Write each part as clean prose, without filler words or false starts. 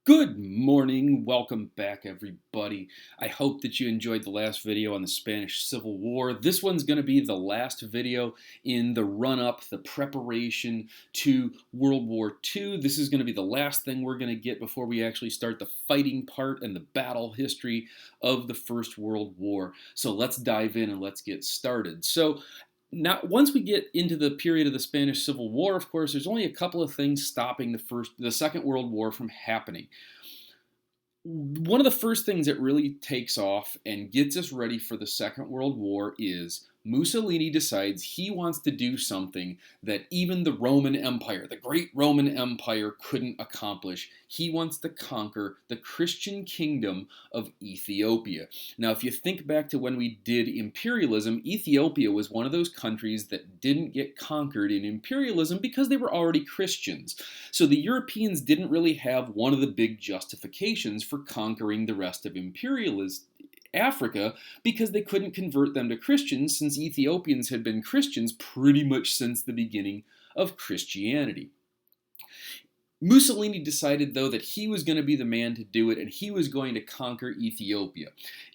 Good morning. Welcome back, everybody. I hope that you enjoyed the last video on the Spanish Civil War. This one's going to be the last video in the run-up, the preparation to World War II. This is going to be the last thing we're going to get before we actually start the fighting part and the battle history of the First World War. So let's dive in and let's get started. Now, once we get into the period of the Spanish Civil War, of course, there's only a couple of things stopping the Second World War from happening. One of the first things that really takes off and gets us ready for the Second World War is Mussolini decides he wants to do something that even the Roman Empire, the great Roman Empire, couldn't accomplish. He wants to conquer the Christian kingdom of Ethiopia. Now, if you think back to when we did imperialism, Ethiopia was one of those countries that didn't get conquered in imperialism because they were already Christians. So the Europeans didn't really have one of the big justifications for conquering the rest of imperialist Africa because they couldn't convert them to Christians, since Ethiopians had been Christians pretty much since the beginning of Christianity. Mussolini decided, though, that he was going to be the man to do it, and he was going to conquer Ethiopia.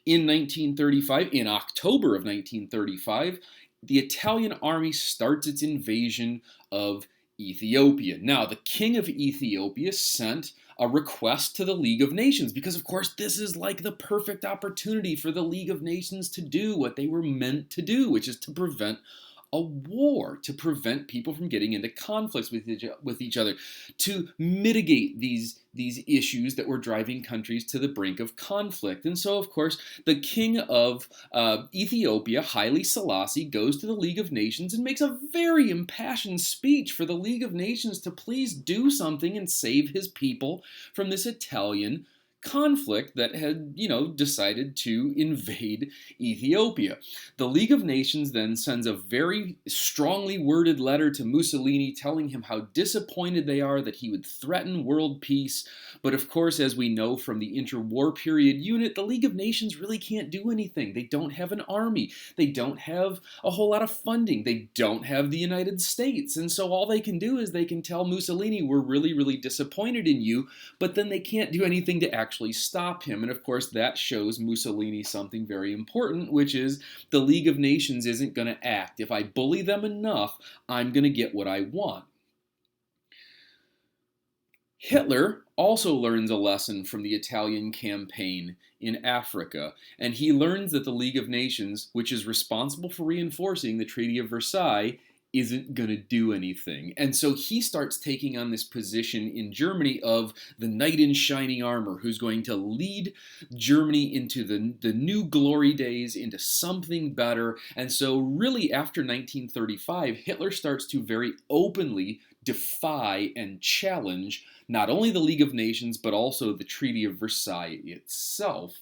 In October of 1935, the Italian army starts its invasion of Ethiopia. Now, the king of Ethiopia sent a request to the League of Nations because, of course, this is like the perfect opportunity for the League of Nations to do what they were meant to do, which is to prevent a war, to prevent people from getting into conflicts with each other, to mitigate these issues that were driving countries to the brink of conflict. And so, of course, the king of Ethiopia, Haile Selassie, goes to the League of Nations and makes a very impassioned speech for the League of Nations to please do something and save his people from this Italian conflict that had, decided to invade Ethiopia. The League of Nations then sends a very strongly worded letter to Mussolini telling him how disappointed they are that he would threaten world peace. But of course, as we know from the interwar period unit, the League of Nations really can't do anything. They don't have an army. They don't have a whole lot of funding. They don't have the United States. And so all they can do is they can tell Mussolini, we're really, really disappointed in you, but then they can't do anything to actually stop him. And of course, that shows Mussolini something very important, which is the League of Nations isn't going to act. If I bully them enough, I'm going to get what I want. Hitler also learns a lesson from the Italian campaign in Africa, and he learns that the League of Nations, which is responsible for reinforcing the Treaty of Versailles, isn't going to do anything. And so he starts taking on this position in Germany of the knight in shining armor who's going to lead Germany into the new glory days, into something better. And so really after 1935, Hitler starts to very openly defy and challenge not only the League of Nations, but also the Treaty of Versailles itself.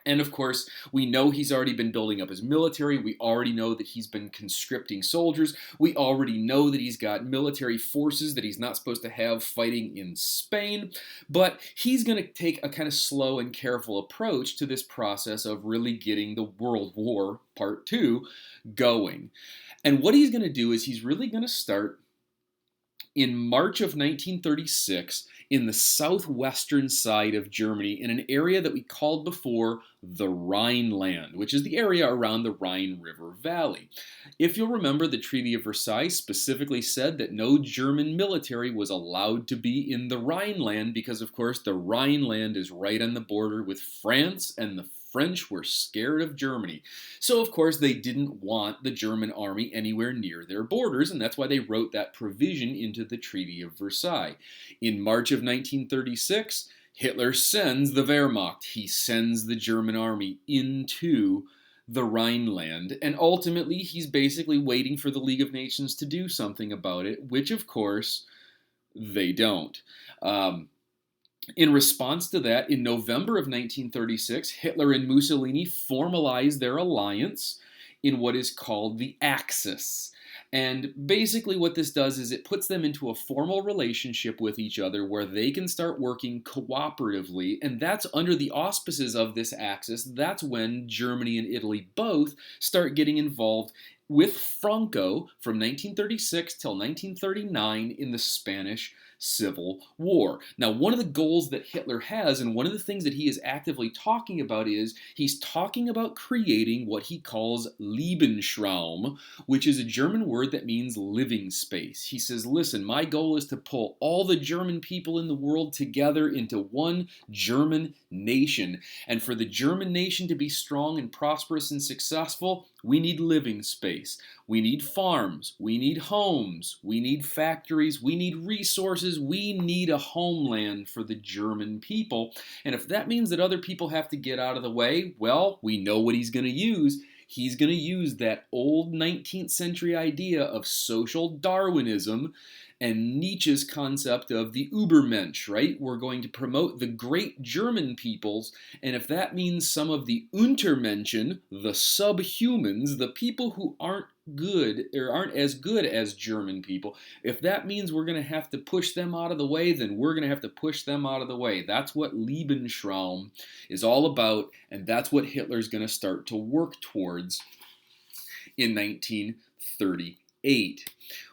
And of course, we know he's already been building up his military. We already know that he's been conscripting soldiers. We already know that he's got military forces that he's not supposed to have fighting in Spain. But he's going to take a kind of slow and careful approach to this process of really getting the World War Part 2 going. And what he's going to do is he's really going to start in March of 1936 in the southwestern side of Germany in an area that we called before the Rhineland, which is the area around the Rhine River Valley. If you'll remember, the Treaty of Versailles specifically said that no German military was allowed to be in the Rhineland because, of course, the Rhineland is right on the border with France, and the French were scared of Germany. So, of course, they didn't want the German army anywhere near their borders, and that's why they wrote that provision into the Treaty of Versailles. In March of 1936, Hitler sends the Wehrmacht. He sends the German army into the Rhineland, and ultimately he's basically waiting for the League of Nations to do something about it, which, of course, they don't. In response to that, in November of 1936, Hitler and Mussolini formalized their alliance in what is called the Axis. And basically what this does is it puts them into a formal relationship with each other where they can start working cooperatively, and that's under the auspices of this Axis. That's when Germany and Italy both start getting involved with Franco from 1936 till 1939 in the Spanish civil war. Now, one of the goals that Hitler has, and one of the things that he is actively talking about, is he's talking about creating what he calls Lebensraum, which is a German word that means living space. He says, listen, my goal is to pull all the German people in the world together into one German nation. And for the German nation to be strong and prosperous and successful, we need living space. We need farms. We need homes. We need factories. We need resources. We need a homeland for the German people. And if that means that other people have to get out of the way, well, we know what he's going to use. He's going to use that old 19th century idea of social Darwinism and Nietzsche's concept of the Übermensch, right? We're going to promote the great German peoples, and if that means some of the Untermenschen, the subhumans, the people who aren't good or aren't as good as German people, if that means we're going to have to push them out of the way, then we're going to have to push them out of the way. That's what Lebensraum is all about, and that's what Hitler's going to start to work towards in 1938.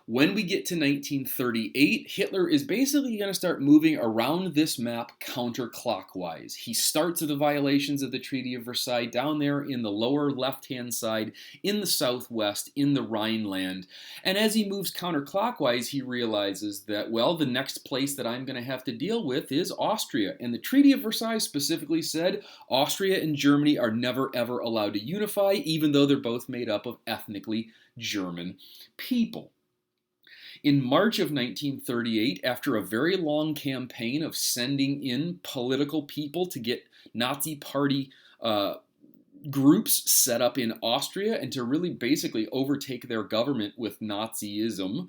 When we get to 1938, Hitler is basically going to start moving around this map counterclockwise. He starts at the violations of the Treaty of Versailles down there in the lower left-hand side, in the southwest, in the Rhineland. And as he moves counterclockwise, he realizes that, well, the next place that I'm going to have to deal with is Austria. And the Treaty of Versailles specifically said Austria and Germany are never, ever allowed to unify, even though they're both made up of ethnically German people. In March of 1938, after a very long campaign of sending in political people to get Nazi party groups set up in Austria and to really basically overtake their government with Nazism,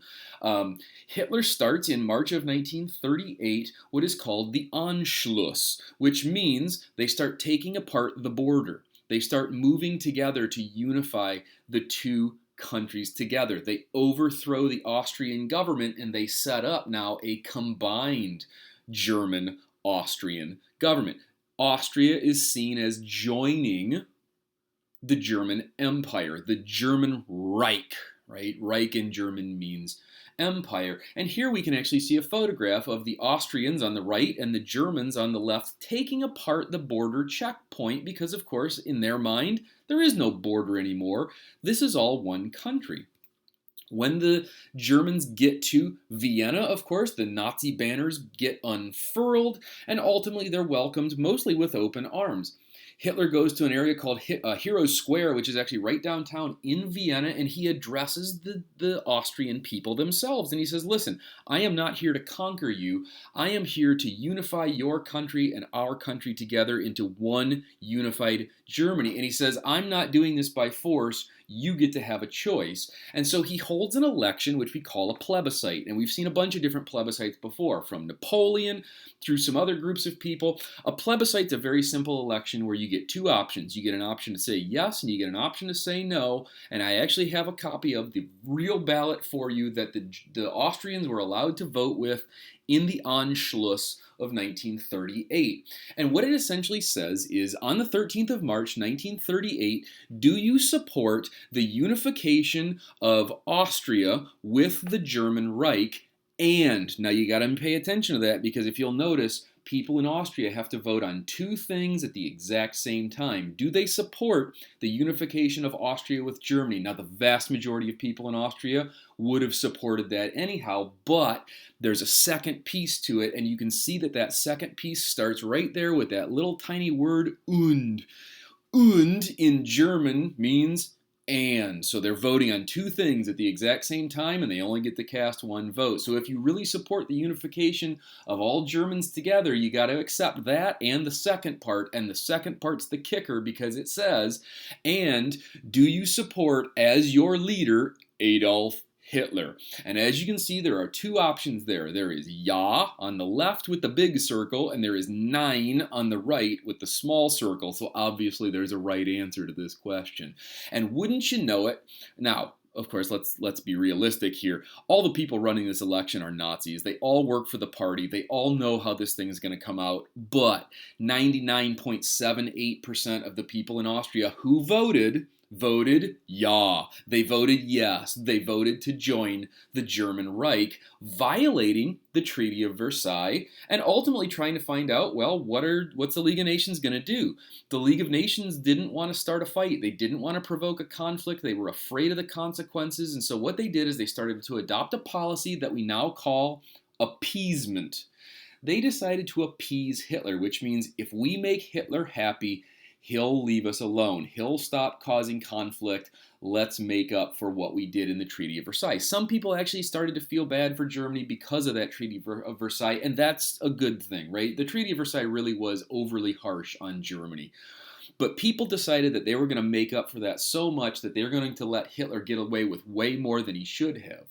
Hitler starts in March of 1938 what is called the Anschluss, which means they start taking apart the border. They start moving together to unify the two countries together. They overthrow the Austrian government and they set up now a combined German-Austrian government. Austria is seen as joining the German Empire, the German Reich, right? Reich in German means empire. And here we can actually see a photograph of the Austrians on the right and the Germans on the left taking apart the border checkpoint because, of course, in their mind, there is no border anymore. This is all one country. When the Germans get to Vienna, of course, the Nazi banners get unfurled, and ultimately they're welcomed mostly with open arms. Hitler goes to an area called Heroes Square, which is actually right downtown in Vienna, and he addresses the Austrian people themselves. And he says, listen, I am not here to conquer you. I am here to unify your country and our country together into one unified Germany. And he says, I'm not doing this by force. You get to have a choice. And so he holds an election, which we call a plebiscite. And we've seen a bunch of different plebiscites before, from Napoleon through some other groups of people. A plebiscite's a very simple election where you get two options. You get an option to say yes, and you get an option to say no. And I actually have a copy of the real ballot for you that the Austrians were allowed to vote with in the Anschluss of 1938. And what it essentially says is, on the 13th of March, 1938, do you support the unification of Austria with the German Reich? And, now you gotta pay attention to that, because if you'll notice, people in Austria have to vote on two things at the exact same time. Do they support the unification of Austria with Germany? Now, the vast majority of people in Austria would have supported that anyhow, but there's a second piece to it, and you can see that that second piece starts right there with that little tiny word und. Und in German means and. So they're voting on two things at the exact same time, and they only get to cast one vote. So if you really support the unification of all Germans together, you got to accept that and the second part. And the second part's the kicker, because it says, and do you support as your leader Adolf Hitler? And as you can see, there are two options there. There is Ja on the left with the big circle, and there is Nein on the right with the small circle. So obviously there's a right answer to this question. And wouldn't you know it, now, of course, let's be realistic here. All the people running this election are Nazis. They all work for the party. They all know how this thing is going to come out. But 99.78% of the people in Austria who voted voted yeah. They voted yes. They voted to join the German Reich, violating the Treaty of Versailles, and ultimately trying to find out, well, what's the League of Nations going to do? The League of Nations didn't want to start a fight. They didn't want to provoke a conflict. They were afraid of the consequences. And so what they did is they started to adopt a policy that we now call appeasement. They decided to appease Hitler, which means if we make Hitler happy, he'll leave us alone. He'll stop causing conflict. Let's make up for what we did in the Treaty of Versailles. Some people actually started to feel bad for Germany because of that Treaty of Versailles, and that's a good thing, right? The Treaty of Versailles really was overly harsh on Germany. But people decided that they were going to make up for that so much that they're going to let Hitler get away with way more than he should have.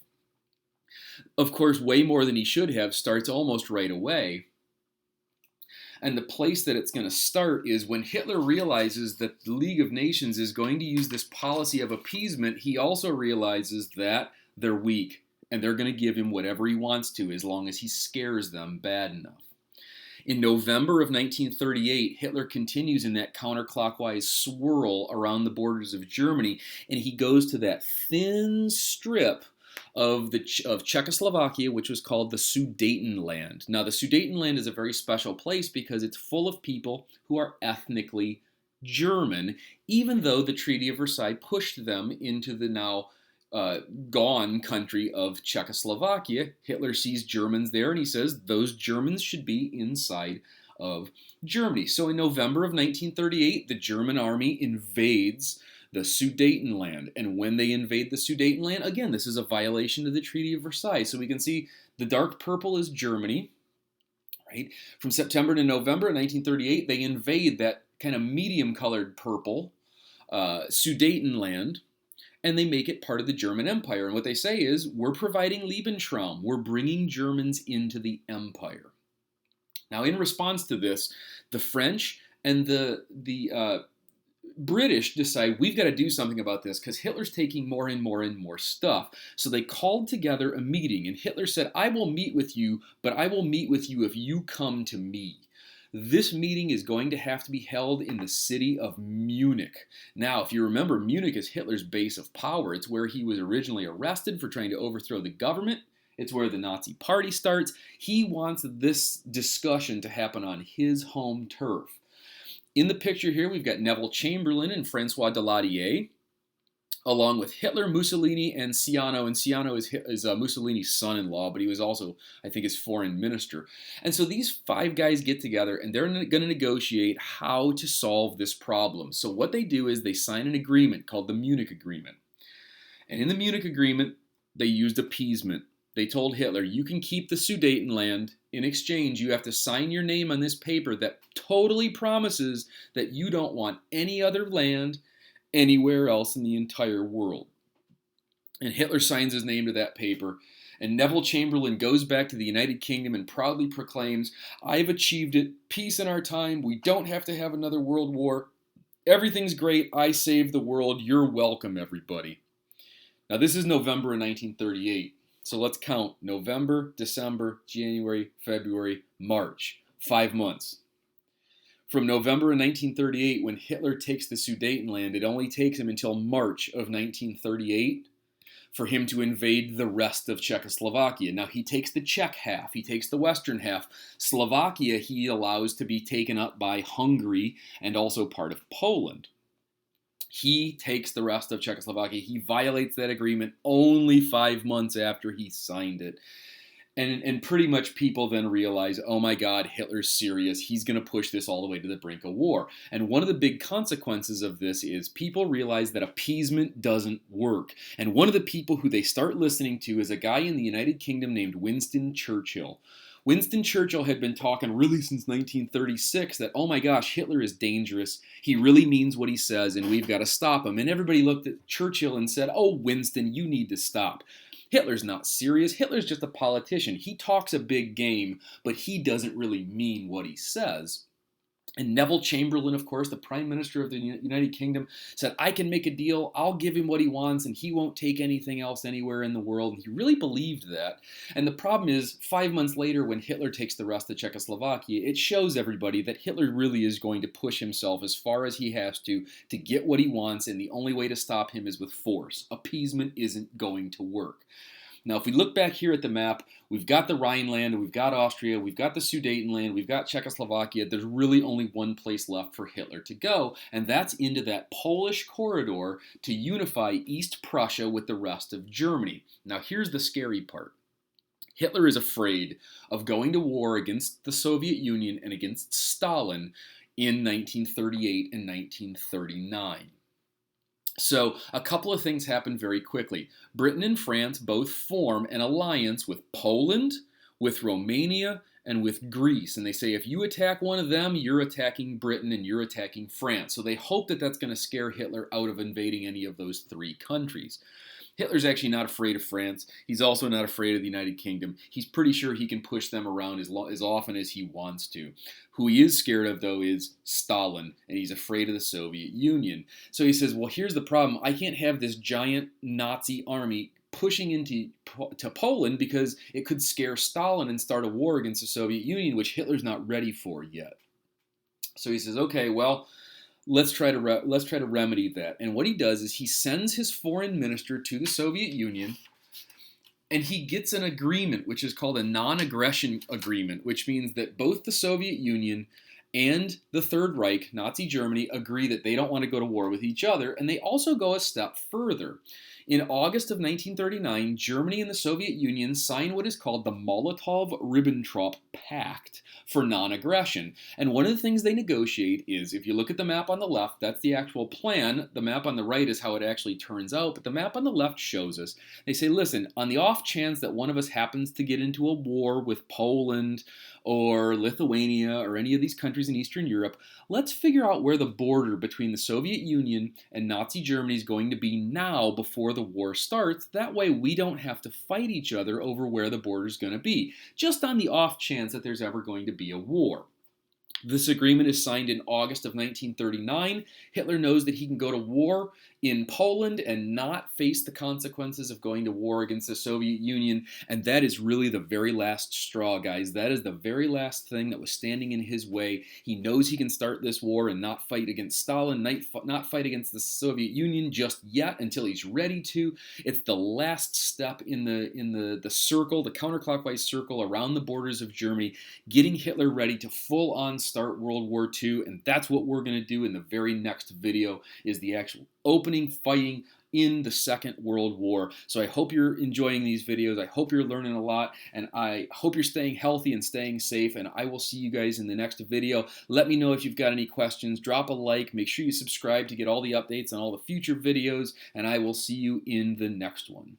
Of course, way more than he should have starts almost right away. And the place that it's going to start is when Hitler realizes that the League of Nations is going to use this policy of appeasement, he also realizes that they're weak and they're going to give him whatever he wants to as long as he scares them bad enough. In November of 1938, Hitler continues in that counterclockwise swirl around the borders of Germany, and he goes to that thin strip of Czechoslovakia, which was called the Sudetenland. Now, the Sudetenland is a very special place because it's full of people who are ethnically German, even though the Treaty of Versailles pushed them into the now gone country of Czechoslovakia. Hitler sees Germans there and he says those Germans should be inside of Germany. So in November of 1938, the German army invades the Sudetenland. And when they invade the Sudetenland, again, this is a violation of the Treaty of Versailles. So we can see the dark purple is Germany, right? From September to November 1938, they invade that kind of medium-colored purple Sudetenland, and they make it part of the German Empire. And what they say is, we're providing Lebensraum. We're bringing Germans into the empire. Now, in response to this, the French and the British decide we've got to do something about this because Hitler's taking more and more and more stuff. So they called together a meeting, and Hitler said, I will meet with you, but I will meet with you if you come to me. This meeting is going to have to be held in the city of Munich. Now, if you remember, Munich is Hitler's base of power. It's where he was originally arrested for trying to overthrow the government. It's where the Nazi Party starts. He wants this discussion to happen on his home turf. In the picture here, we've got Neville Chamberlain and Francois Daladier, along with Hitler, Mussolini, and Ciano. And Ciano is Mussolini's son-in-law, but he was also, I think, his foreign minister. And so these five guys get together, and they're going to negotiate how to solve this problem. So what they do is they sign an agreement called the Munich Agreement. And in the Munich Agreement, they used appeasement. They told Hitler, you can keep the Sudetenland. In exchange, you have to sign your name on this paper that totally promises that you don't want any other land anywhere else in the entire world. And Hitler signs his name to that paper, and Neville Chamberlain goes back to the United Kingdom and proudly proclaims, I've achieved it, peace in our time, we don't have to have another world war, everything's great, I saved the world, you're welcome everybody. Now this is November of 1938. So let's count November, December, January, February, March. 5 months. From November of 1938, when Hitler takes the Sudetenland, it only takes him until March of 1938 for him to invade the rest of Czechoslovakia. Now, he takes the Czech half. He takes the western half. Slovakia he allows to be taken up by Hungary and also part of Poland. He takes the rest of Czechoslovakia. He violates that agreement only 5 months after he signed it. And pretty much people then realize, oh my God, Hitler's serious. He's going to push this all the way to the brink of war. And one of the big consequences of this is people realize that appeasement doesn't work. And one of the people who they start listening to is a guy in the United Kingdom named Winston Churchill. Winston Churchill had been talking really since 1936 that, oh my gosh, Hitler is dangerous. He really means what he says, and we've got to stop him. And everybody looked at Churchill and said, oh, Winston, you need to stop. Hitler's not serious. Hitler's just a politician. He talks a big game, but he doesn't really mean what he says. And Neville Chamberlain, of course, the Prime Minister of the United Kingdom, said, I can make a deal, I'll give him what he wants, and he won't take anything else anywhere in the world. And he really believed that. And the problem is, 5 months later, when Hitler takes the rest of Czechoslovakia, it shows everybody that Hitler really is going to push himself as far as he has to get what he wants, and the only way to stop him is with force. Appeasement isn't going to work. Now, if we look back here at the map, we've got the Rhineland, we've got Austria, we've got the Sudetenland, we've got Czechoslovakia. There's really only one place left for Hitler to go, and that's into that Polish corridor to unify East Prussia with the rest of Germany. Now, here's the scary part. Hitler is afraid of going to war against the Soviet Union and against Stalin in 1938 and 1939. So a couple of things happen very quickly. Britain and France both form an alliance with Poland, with Romania, and with Greece. And they say if you attack one of them, you're attacking Britain and you're attacking France. So they hope that that's going to scare Hitler out of invading any of those three countries. Hitler's actually not afraid of France. He's also not afraid of the United Kingdom. He's pretty sure he can push them around as often as he wants to. Who he is scared of, though, is Stalin, and he's afraid of the Soviet Union. So he says, well, here's the problem. I can't have this giant Nazi army pushing into Poland because it could scare Stalin and start a war against the Soviet Union, which Hitler's not ready for yet. So he says, okay, well, let's try to remedy that. And what he does is he sends his foreign minister to the Soviet Union, and he gets an agreement, which is called a non-aggression agreement, which means that both the Soviet Union and the Third Reich, Nazi Germany, agree that they don't want to go to war with each other, and they also go a step further. In August of 1939, Germany and the Soviet Union signed what is called the Molotov-Ribbentrop Pact for non-aggression. And one of the things they negotiate is, if you look at the map on the left, that's the actual plan. The map on the right is how it actually turns out, but the map on the left shows us. They say, listen, on the off chance that one of us happens to get into a war with Poland or Lithuania or any of these countries in Eastern Europe, let's figure out where the border between the Soviet Union and Nazi Germany is going to be now before the war starts. That way we don't have to fight each other over where the border is going to be, just on the off chance that there's ever going to be a war. This agreement is signed in August of 1939. Hitler knows that he can go to war in Poland and not face the consequences of going to war against the Soviet Union. And that is really the very last straw, guys. That is the very last thing that was standing in his way. He knows he can start this war and not fight against Stalin, not fight against the Soviet Union just yet until he's ready to. It's the last step in the circle, the counterclockwise circle around the borders of Germany, getting Hitler ready to full-on start World War II. And that's what we're going to do in the very next video, is the actual opening fighting in the Second World War. So I hope you're enjoying these videos. I hope you're learning a lot, and I hope you're staying healthy and staying safe, and I will see you guys in the next video. Let me know if you've got any questions. Drop a like. Make sure you subscribe to get all the updates on all the future videos, and I will see you in the next one.